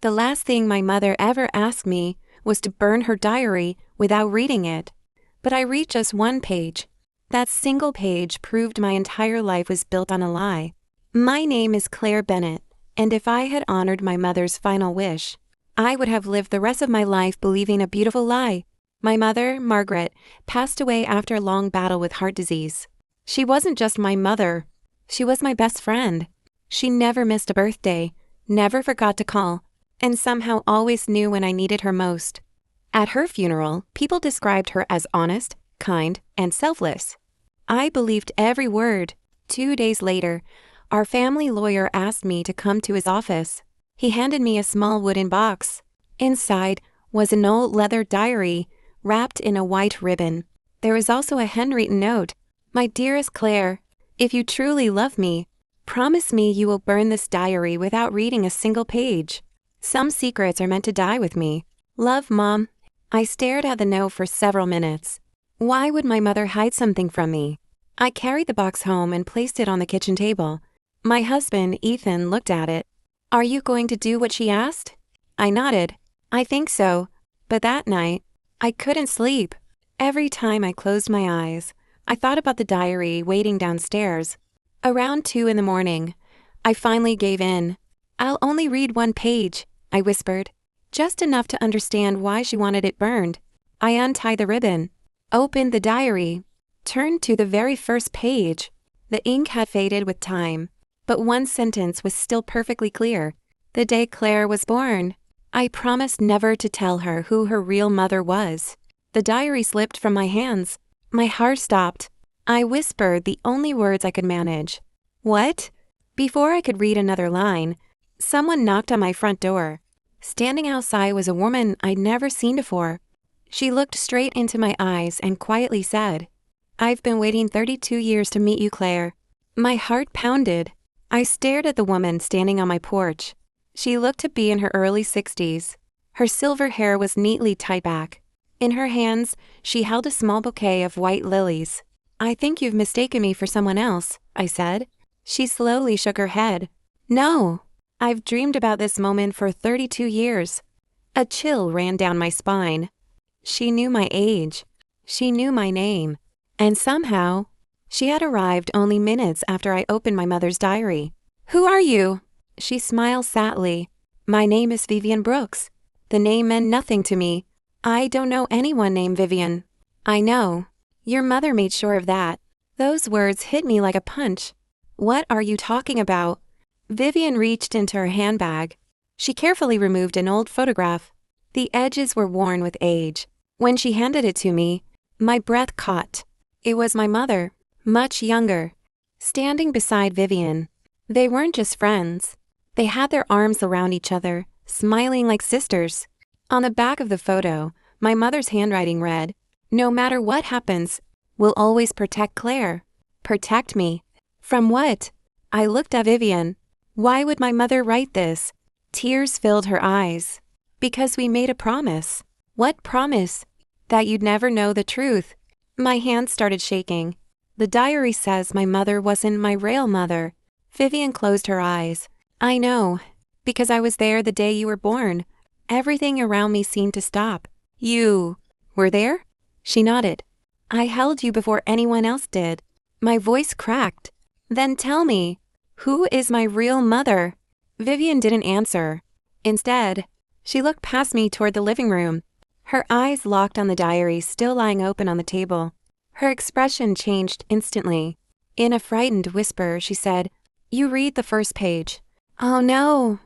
The last thing my mother ever asked me was to burn her diary without reading it. But I read just one page. That single page proved my entire life was built on a lie. My name is Claire Bennett, and if I had honored my mother's final wish, I would have lived the rest of my life believing a beautiful lie. My mother, Margaret, passed away after a long battle with heart disease. She wasn't just my mother. She was my best friend. She never missed a birthday, never forgot to call, and somehow always knew when I needed her most. At her funeral, people described her as honest, kind, and selfless. I believed every word. 2 days later, our family lawyer asked me to come to his office. He handed me a small wooden box. Inside was an old leather diary wrapped in a white ribbon. There was also a handwritten note. My dearest Claire, if you truly love me, promise me you will burn this diary without reading a single page. Some secrets are meant to die with me. Love, Mom. I stared at the note for several minutes. Why would my mother hide something from me? I carried the box home and placed it on the kitchen table. My husband, Ethan, looked at it. Are you going to do what she asked? I nodded. I think so. But that night, I couldn't sleep. Every time I closed my eyes, I thought about the diary waiting downstairs. Around 2 in the morning, I finally gave in. I'll only read one page, I whispered, just enough to understand why she wanted it burned. I untied the ribbon, opened the diary, turned to the very first page. The ink had faded with time, but one sentence was still perfectly clear. The day Claire was born, I promised never to tell her who her real mother was. The diary slipped from my hands. My heart stopped. I whispered the only words I could manage. What? Before I could read another line, someone knocked on my front door. Standing outside was a woman I'd never seen before. She looked straight into my eyes and quietly said, I've been waiting 32 years to meet you, Claire. My heart pounded. I stared at the woman standing on my porch. She looked to be in her early 60s. Her silver hair was neatly tied back. In her hands, she held a small bouquet of white lilies. I think you've mistaken me for someone else, I said. She slowly shook her head. No, I've dreamed about this moment for 32 years. A chill ran down my spine. She knew my age. She knew my name. And somehow, she had arrived only minutes after I opened my mother's diary. Who are you? She smiled sadly. My name is Vivian Brooks. The name meant nothing to me. I don't know anyone named Vivian. I know. Your mother made sure of that. Those words hit me like a punch. What are you talking about? Vivian reached into her handbag. She carefully removed an old photograph. The edges were worn with age. When she handed it to me, my breath caught. It was my mother, much younger, standing beside Vivian. They weren't just friends. They had their arms around each other, smiling like sisters. On the back of the photo, my mother's handwriting read, No matter what happens, we'll always protect Claire. Protect me. From what? I looked at Vivian. Why would my mother write this? Tears filled her eyes. Because we made a promise. What promise? That you'd never know the truth. My hands started shaking. The diary says my mother wasn't my real mother. Vivian closed her eyes. I know. Because I was there the day you were born. Everything around me seemed to stop. You were there? She nodded. I held you before anyone else did. My voice cracked. Then tell me, who is my real mother? Vivian didn't answer. Instead, she looked past me toward the living room. Her eyes locked on the diary still lying open on the table. Her expression changed instantly. In a frightened whisper, she said, You read the first page. Oh no.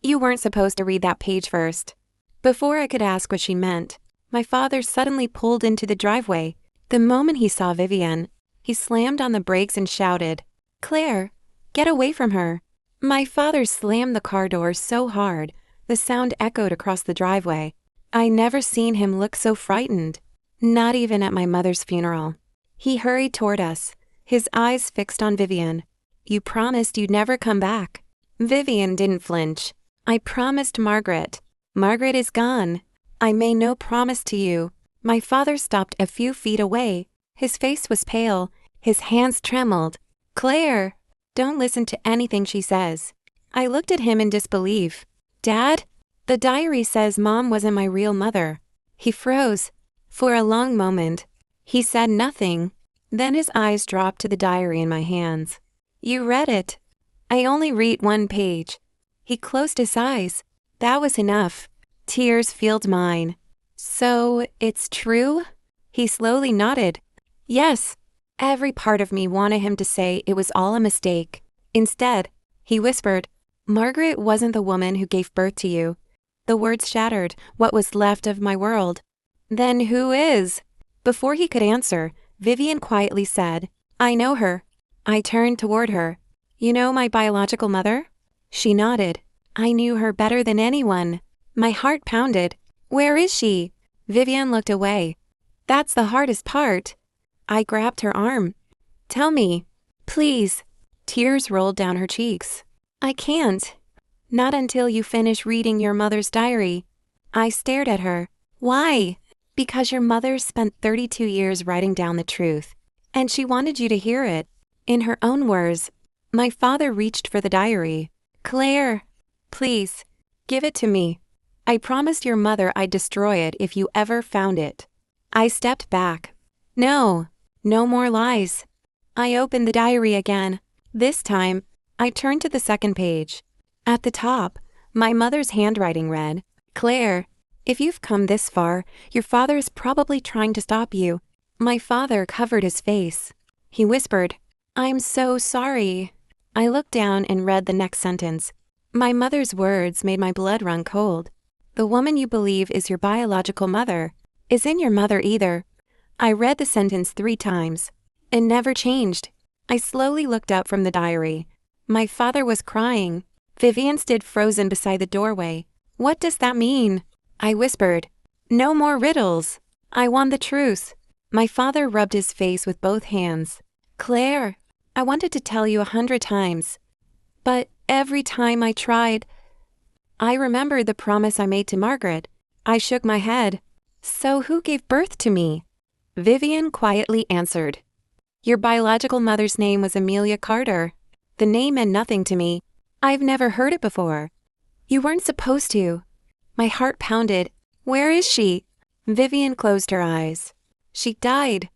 You weren't supposed to read that page first. Before I could ask what she meant, my father suddenly pulled into the driveway. The moment he saw Vivian, he slammed on the brakes and shouted, Claire, get away from her. My father slammed the car door so hard, the sound echoed across the driveway. I never seen him look so frightened, not even at my mother's funeral. He hurried toward us, his eyes fixed on Vivian. You promised you'd never come back. Vivian didn't flinch. I promised Margaret. Margaret is gone. I made no promise to you. My father stopped a few feet away. His face was pale. His hands trembled. Claire, don't listen to anything she says. I looked at him in disbelief. Dad? The diary says Mom wasn't my real mother. He froze. For a long moment. He said nothing. Then his eyes dropped to the diary in my hands. You read it. I only read one page. He closed his eyes. That was enough. Tears filled mine. So, it's true? He slowly nodded. Yes. Every part of me wanted him to say it was all a mistake. Instead, he whispered, Margaret wasn't the woman who gave birth to you. The words shattered what was left of my world. Then who is? Before he could answer, Vivian quietly said, I know her. I turned toward her. You know my biological mother? She nodded. I knew her better than anyone. My heart pounded. Where is she? Vivian looked away. That's the hardest part. I grabbed her arm. Tell me, please. Tears rolled down her cheeks. I can't. Not until you finish reading your mother's diary. I stared at her. Why? Because your mother spent 32 years writing down the truth, and she wanted you to hear it. In her own words, my father reached for the diary. Claire, please, give it to me. I promised your mother I'd destroy it if you ever found it. I stepped back. No more lies. I opened the diary again. This time, I turned to the second page. At the top, my mother's handwriting read, Claire, if you've come this far, your father is probably trying to stop you. My father covered his face. He whispered, I'm so sorry. I looked down and read the next sentence. My mother's words made my blood run cold. The woman you believe is your biological mother isn't your mother either. I read the sentence 3 times. It never changed. I slowly looked up from the diary. My father was crying. Vivian stood frozen beside the doorway. What does that mean? I whispered. No more riddles. I want the truth. My father rubbed his face with both hands. Claire, I wanted to tell you 100 times. But every time I tried, I remembered the promise I made to Margaret. I shook my head. So who gave birth to me? Vivian quietly answered. Your biological mother's name was Amelia Carter. The name meant nothing to me. I've never heard it before. You weren't supposed to. My heart pounded. Where is she? Vivian closed her eyes. She died.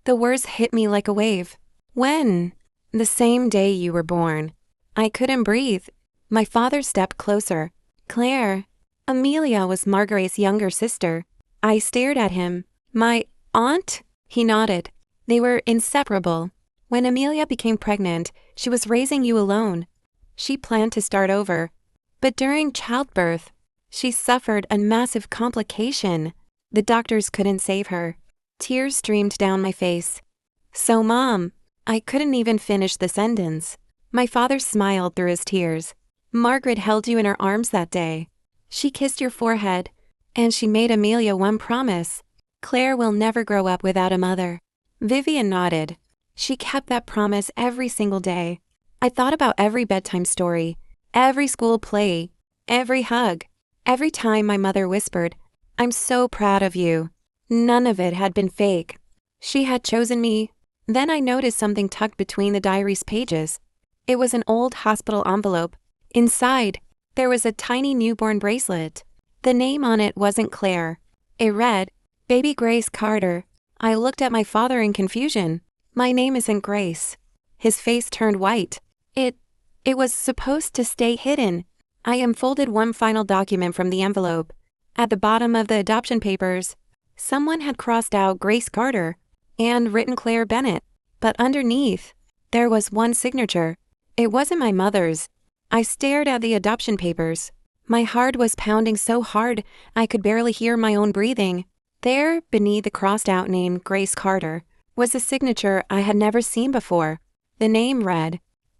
The words hit me like a wave. When? The same day you were born. I couldn't breathe. My father stepped closer. Claire, Amelia was Margaret's younger sister. I stared at him. My aunt? He nodded. They were inseparable. When Amelia became pregnant, she was raising you alone. She planned to start over. But during childbirth, she suffered a massive complication. The doctors couldn't save her. Tears streamed down my face. So, Mom, I couldn't even finish the sentence. My father smiled through his tears. Margaret held you in her arms that day. She kissed your forehead, and she made Amelia one promise. Claire will never grow up without a mother. Vivian nodded. She kept that promise every single day. I thought about every bedtime story, every school play, every hug, every time my mother whispered, I'm so proud of you. None of it had been fake. She had chosen me. Then I noticed something tucked between the diary's pages. It was an old hospital envelope. Inside, there was a tiny newborn bracelet. The name on it wasn't Claire. It read, Baby Grace Carter. I looked at my father in confusion. My name isn't Grace. His face turned white. It was supposed to stay hidden. I unfolded one final document from the envelope. At the bottom of the adoption papers, someone had crossed out Grace Carter and written Claire Bennett. But underneath, there was one signature. It wasn't my mother's. I stared at the adoption papers. My heart was pounding so hard I could barely hear my own breathing. There, beneath the crossed-out name Grace Carter, was a signature I had never seen before. The name read,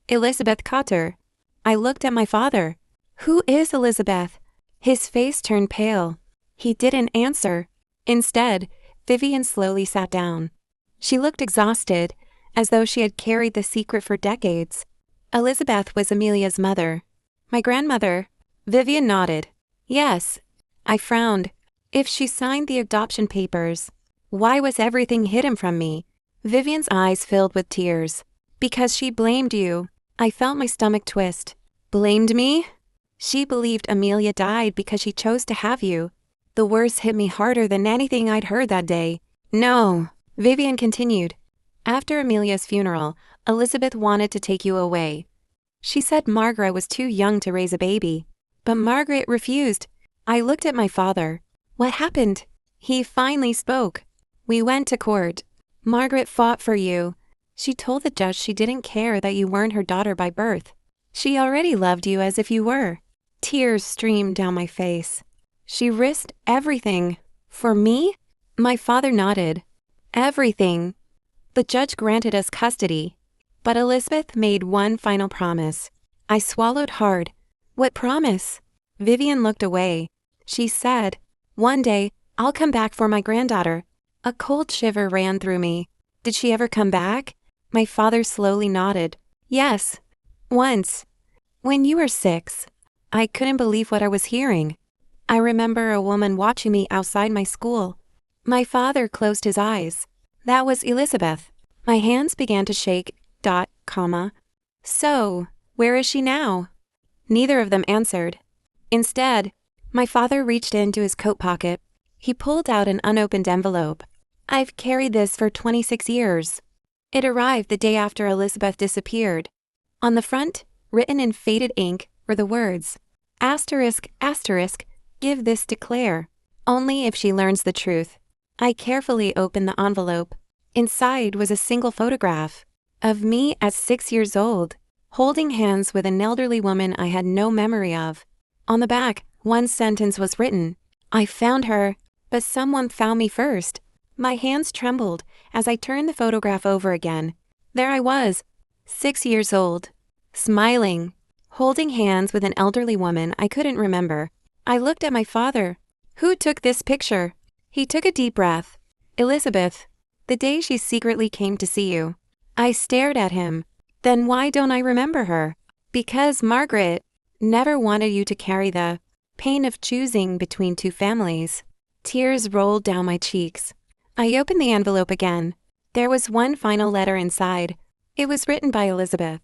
Elizabeth Cotter. I looked at my father. Who is Elizabeth? His face turned pale. He didn't answer. Instead, Vivian slowly sat down. She looked exhausted, as though she had carried the secret for decades. Elizabeth was Amelia's mother. My grandmother. Vivian nodded. Yes. I frowned. If she signed the adoption papers, why was everything hidden from me? Vivian's eyes filled with tears. Because she blamed you. I felt my stomach twist. Blamed me? She believed Amelia died because she chose to have you. The words hit me harder than anything I'd heard that day. No, Vivian continued. After Amelia's funeral, Elizabeth wanted to take you away. She said Margaret was too young to raise a baby. But Margaret refused. I looked at my father. What happened? He finally spoke. We went to court. Margaret fought for you. She told the judge she didn't care that you weren't her daughter by birth. She already loved you as if you were. Tears streamed down my face. She risked everything. For me? My father nodded. Everything. The judge granted us custody. But Elizabeth made one final promise. I swallowed hard. What promise? Vivian looked away. She said, "One day, I'll come back for my granddaughter." A cold shiver ran through me. Did she ever come back? My father slowly nodded. Yes. Once. When you were 6. I couldn't believe what I was hearing. I remember a woman watching me outside my school. My father closed his eyes. That was Elizabeth. My hands began to shake. So, where is she now? Neither of them answered. Instead, my father reached into his coat pocket. He pulled out an unopened envelope. I've carried this for 26 years. It arrived the day after Elizabeth disappeared. On the front, written in faded ink, were the words, "***, give this to Claire. Only if she learns the truth." I carefully opened the envelope. Inside was a single photograph of me at 6 years old, holding hands with an elderly woman I had no memory of. On the back, one sentence was written, "I found her, but someone found me first." My hands trembled as I turned the photograph over again. There I was, 6 years old, smiling, holding hands with an elderly woman I couldn't remember. I looked at my father. "Who took this picture?" He took a deep breath. "Elizabeth, the day she secretly came to see you." I stared at him. "Then why don't I remember her?" "Because Margaret never wanted you to carry the pain of choosing between two families." Tears rolled down my cheeks. I opened the envelope again. There was one final letter inside. It was written by Elizabeth.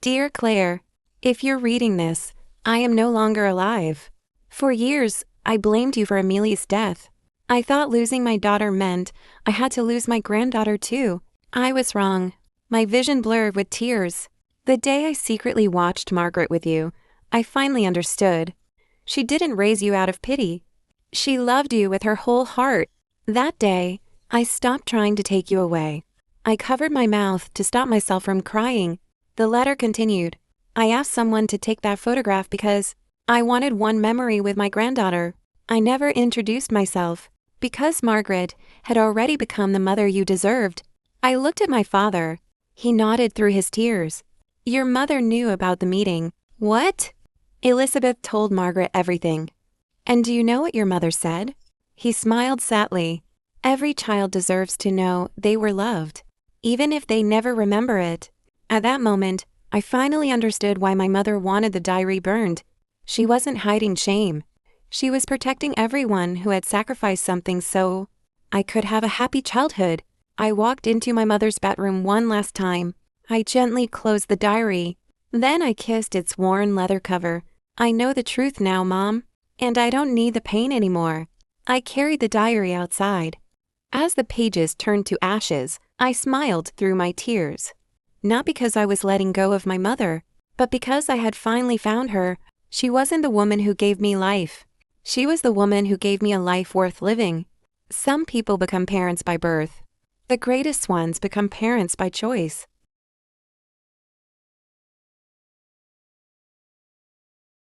"Dear Claire, if you're reading this, I am no longer alive. For years, I blamed you for Amelia's death. I thought losing my daughter meant I had to lose my granddaughter too. I was wrong. My vision blurred with tears. The day I secretly watched Margaret with you, I finally understood. She didn't raise you out of pity. She loved you with her whole heart. That day, I stopped trying to take you away." I covered my mouth to stop myself from crying. The letter continued. "I asked someone to take that photograph because I wanted one memory with my granddaughter. I never introduced myself because Margaret had already become the mother you deserved." I looked at my father. He nodded through his tears. "Your mother knew about the meeting." "What?" "Elizabeth told Margaret everything." "And do you know what your mother said?" He smiled sadly. "Every child deserves to know they were loved, even if they never remember it." At that moment, I finally understood why my mother wanted the diary burned. She wasn't hiding shame. She was protecting everyone who had sacrificed something so I could have a happy childhood. I walked into my mother's bedroom one last time. I gently closed the diary. Then I kissed its worn leather cover. "I know the truth now, Mom, and I don't need the pain anymore." I carried the diary outside. As the pages turned to ashes, I smiled through my tears. Not because I was letting go of my mother, but because I had finally found her. She wasn't the woman who gave me life. She was the woman who gave me a life worth living. Some people become parents by birth. The greatest ones become parents by choice.